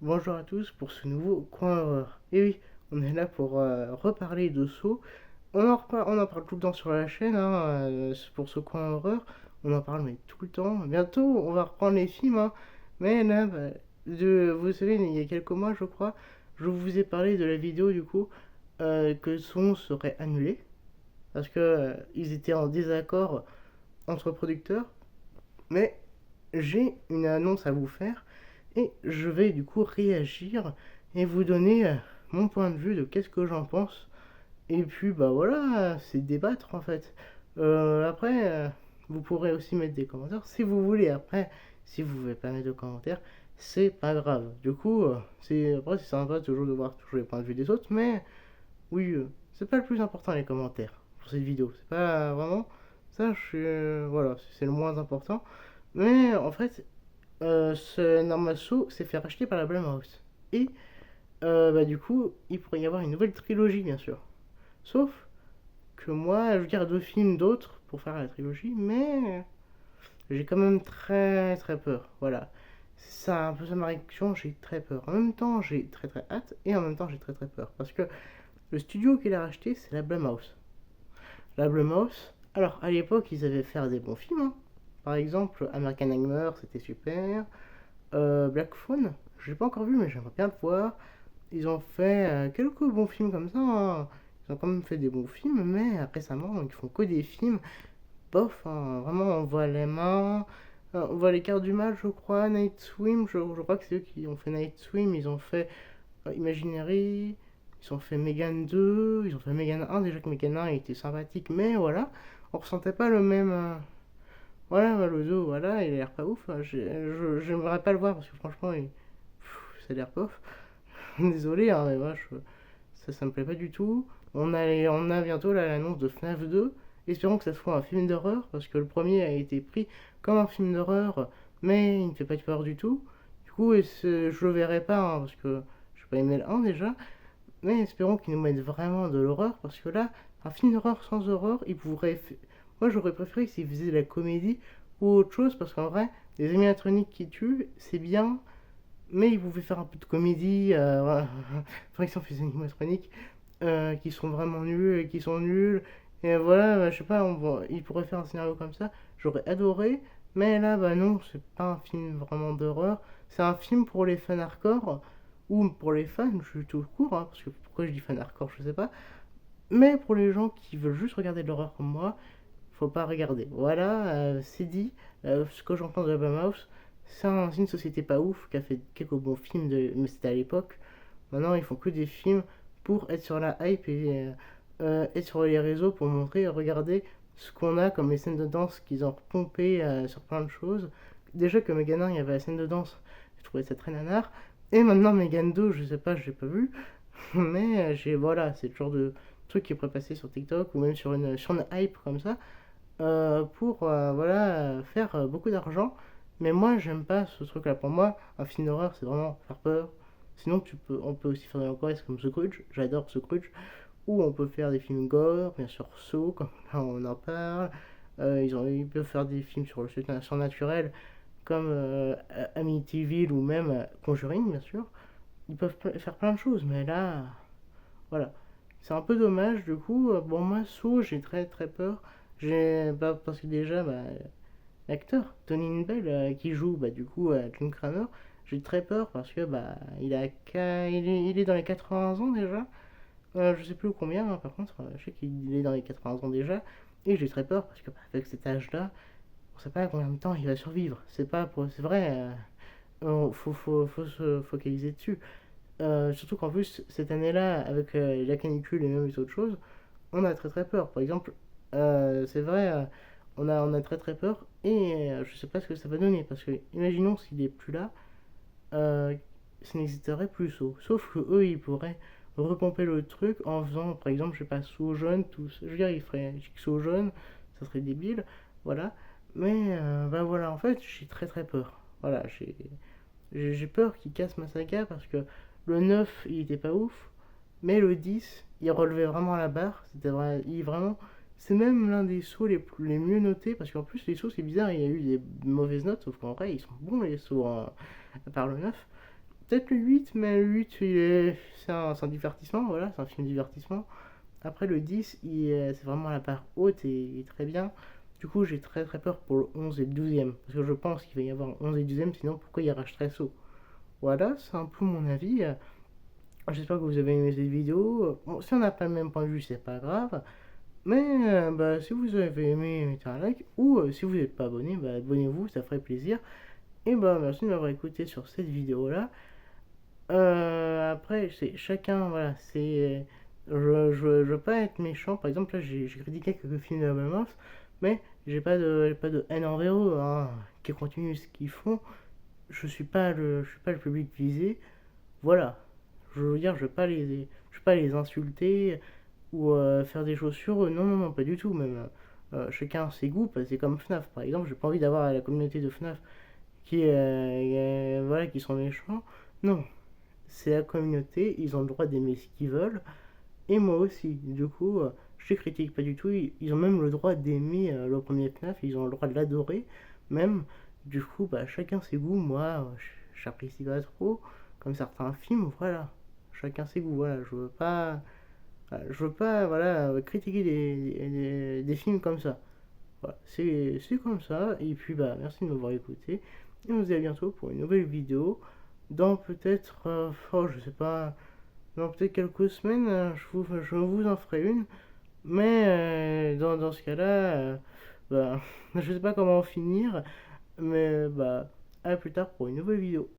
Bonjour à tous pour ce nouveau coin horreur. Et oui, on est là pour reparler de Saw. On en parle tout le temps sur la chaîne, hein, pour ce coin horreur. On en parle mais tout le temps. Bientôt, on va reprendre les films, hein. Mais là, vous savez, il y a quelques mois, je crois, je vous ai parlé de la vidéo du coup que Saw serait annulé parce que ils étaient en désaccord entre producteurs. Mais j'ai une annonce à vous faire et je vais du coup réagir et vous donner mon point de vue de qu'est-ce que j'en pense. Et puis bah voilà, c'est débattre en fait. Après, vous pourrez aussi mettre des commentaires si vous voulez. Après, si vous ne voulez pas mettre de commentaires, c'est pas grave. Du coup, c'est sympa toujours de voir toujours les points de vue des autres, mais oui, c'est pas le plus important les commentaires pour cette vidéo. C'est pas vraiment ça. Voilà, c'est le moins important. Mais en fait, ce Normasso s'est fait racheter par la Blumhouse. Et du coup, il pourrait y avoir une nouvelle trilogie, bien sûr. Sauf que moi, je garde deux films d'autres pour faire la trilogie, mais j'ai quand même très très peur. Voilà. C'est ça, un peu ça ma réaction, j'ai très peur. En même temps, j'ai très très hâte, et en même temps, j'ai très très peur. Parce que le studio qu'il a racheté, c'est la Blumhouse. La Blumhouse, alors à l'époque, ils avaient fait des bons films, hein. Par exemple, American Nightmare, c'était super. Black Phone, je l'ai pas encore vu, mais j'aimerais bien le voir. Ils ont fait quelques bons films comme ça, hein. Ils ont quand même fait des bons films, mais récemment, ils font que des films bof, hein. Vraiment, on voit les mains, on voit les cartes du mal, je crois. Night Swim, je crois que c'est eux qui ont fait Night Swim. Ils ont fait Imaginary, ils ont fait Megan 2, ils ont fait Megan 1. Déjà que Megan 1 était sympathique, mais voilà, on ressentait pas le même. Voilà, le dos, voilà, il a l'air pas ouf. J'aimerais pas le voir parce que franchement, ça a l'air bof. Désolé, hein, mais moi, ça me plaît pas du tout. On a bientôt l'annonce de FNAF 2. Espérons que ça soit un film d'horreur parce que le premier a été pris comme un film d'horreur, mais il ne fait pas peur du tout. Du coup, je le verrai pas hein, parce que je pas aimé le 1 déjà. Mais espérons qu'ils nous mettent vraiment de l'horreur parce que là, un film d'horreur sans horreur, moi j'aurais préféré s'ils faisaient de la comédie ou autre chose parce qu'en vrai, les animatroniques qui tuent, c'est bien, mais ils pouvaient faire un peu de comédie. Voilà. Par exemple, les animatroniques qui sont vraiment nuls et qui sont nuls. Et voilà, je sais pas, ils pourraient faire un scénario comme ça. J'aurais adoré, mais là, bah non, c'est pas un film vraiment d'horreur. C'est un film pour les fans hardcore ou pour les fans, je suis tout court, hein, parce que pourquoi je dis fan hardcore, je sais pas. Mais pour les gens qui veulent juste regarder de l'horreur comme moi, faut pas regarder. Voilà, c'est dit. Ce que j'en pense de Blumhouse, c'est une société pas ouf qui a fait quelques bons films, mais c'était à l'époque. Maintenant, ils font que des films pour être sur la hype et être sur les réseaux pour montrer, regardez ce qu'on a comme les scènes de danse qu'ils ont repompé sur plein de choses. Déjà que Megan 1, il y avait la scène de danse, je trouvais ça très nanar. Et maintenant, Megan 2, je sais pas, je l'ai pas vu. Mais voilà, c'est le genre de truc qui pourrait passer sur TikTok ou même sur une hype comme ça pour voilà, faire beaucoup d'argent. Mais moi, j'aime pas ce truc-là. Pour moi, un film d'horreur, c'est vraiment faire peur. Sinon, on peut aussi faire des recours comme The Grudge. J'adore The Grudge. Ou on peut faire des films gore, bien sûr Saw, comme là on en parle. Ils peuvent faire des films sur le surnaturel, comme Amityville ou même Conjuring, bien sûr. Ils peuvent faire plein de choses, mais là, voilà. C'est un peu dommage, du coup. Bon, moi, Saw, j'ai très très peur. Parce que déjà, l'acteur, Tony Bell, qui joue du coup John Kramer, j'ai très peur parce que il est dans les 80 ans déjà. Je sais plus combien, hein, par contre, je sais qu'il est dans les 80 ans déjà. Et j'ai très peur parce que avec cet âge-là, on sait pas combien de temps il va survivre. C'est vrai, faut se focaliser dessus. Surtout qu'en plus, cette année-là, avec la canicule et même les autres choses, on a très très peur. Par exemple, c'est vrai, on a très très peur et je sais pas ce que ça va donner parce que imaginons s'il est plus là, euh, ça n'existerait plus Sauf que eux ils pourraient repomper le truc en faisant par exemple, je sais pas, Saut jaune, tout ça. Je veux dire, ils feraient Saut jaune, ça serait débile, voilà. Mais voilà, en fait, j'ai très très peur. Voilà, j'ai peur qu'ils cassent ma saga parce que le 9 il était pas ouf, mais le 10 il relevait vraiment la barre. Vraiment, c'est même l'un des sauts les mieux notés parce qu'en plus, les sauts, c'est bizarre, il y a eu des mauvaises notes, sauf qu'en vrai, ils sont bons les sauts, hein, à part le 9. peut-être le 8, mais le 8, c'est un divertissement, voilà, c'est un film divertissement. Après, le 10, c'est vraiment la part haute et il est très bien. Du coup, j'ai très très peur pour le 11 et le 12e, parce que je pense qu'il va y avoir un 11 et 12e, sinon pourquoi il rage très saut. Voilà, c'est un peu mon avis. J'espère que vous avez aimé cette vidéo. Bon, si on n'a pas le même point de vue, c'est pas grave. Mais bah, si vous avez aimé, mettez un like. Ou si vous n'êtes pas abonné, bah, abonnez-vous, ça ferait plaisir. Et bah, merci de m'avoir écouté sur cette vidéo-là. Après, c'est chacun, voilà, c'est. Je veux pas être méchant. Par exemple, là, j'ai critiqué quelques films de Habermas, mais j'ai pas de haine envers eux, hein, qui continuent ce qu'ils font. Je suis pas le public visé. Voilà. Je veux dire, je veux pas les insulter ou faire des choses sur eux. Non, non, non, pas du tout. Même chacun a ses goûts. C'est comme FNAF, par exemple. J'ai pas envie d'avoir la communauté de FNAF voilà, qui sont méchants. Non, c'est la communauté. Ils ont le droit d'aimer ce qu'ils veulent. Et moi aussi. Du coup, je les critique pas du tout. Ils ont même le droit d'aimer le premier FNAF. Ils ont le droit de l'adorer. Même. Du coup, bah, chacun ses goûts. Moi, j'apprécie pas trop. Comme certains films, voilà. Chacun ses goûts. Voilà, je veux pas voilà, critiquer des films comme ça. Voilà, c'est comme ça. Et puis, bah, merci de m'avoir écouté. Et on se dit à bientôt pour une nouvelle vidéo. Dans peut-être, oh, je sais pas, dans peut-être quelques semaines, je vous en ferai une. Mais dans ce cas-là, bah, je sais pas comment finir. Mais bah, à plus tard pour une nouvelle vidéo.